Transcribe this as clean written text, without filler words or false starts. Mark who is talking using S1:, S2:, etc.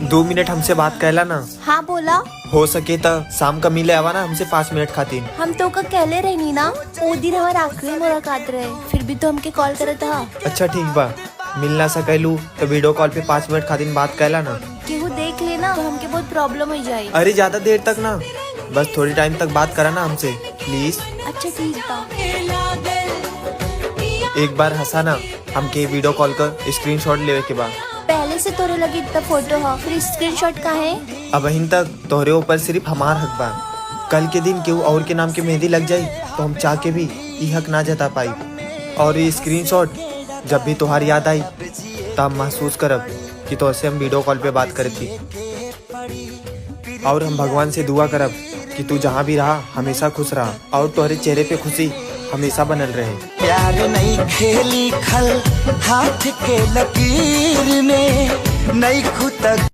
S1: 2 minute हमसे बात कहला ना।
S2: हाँ बोला।
S1: हो सके तो शाम का मिले आवा ना हमसे 5 मिनट खातिर।
S2: हम तो का कहले रहनी ना, वो दिन हमारा आखिरी मुलाकात रहे, फिर भी तो हमके कॉल करे था।
S1: अच्छा ठीक बा, मिल ना सकलू तो वीडियो कॉल पे 5 मिनट खातिर बात कहला ना।
S2: केहू देख लेना तो हमके बहुत प्रॉब्लम हो जाए।
S1: अरे ज्यादा देर तक ना, बस थोड़ी टाइम तक बात करा ना हमसे प्लीज।
S2: अच्छा ठीक बा।
S1: एक बार हंसा ना, हमके वीडियो कॉल कर स्क्रीनशॉट लेवे के बाद।
S2: पहले से तोरे लगी इतना फोटो है, फिर स्क्रीनशॉट का है।
S1: अब अहिन तक तोहरे ऊपर सिर्फ हमार हक बा। कल के दिन केहू और के नाम के मेहंदी लग जाई तो हम चाह के भी ये हक ना जता पाई। और ये स्क्रीनशॉट जब भी तुम्हारी याद आई तब महसूस करब कि तो से हम वीडियो कॉल पे बात करे थी। और हम भगवान से दुआ करब कि तू जहाँ भी रहा हमेशा खुश रहा और तुम्हारे चेहरे पे खुशी हमेशा बनल रहे।
S3: प्यार नहीं खेली खल हाथ के लकीर में नहीं खुद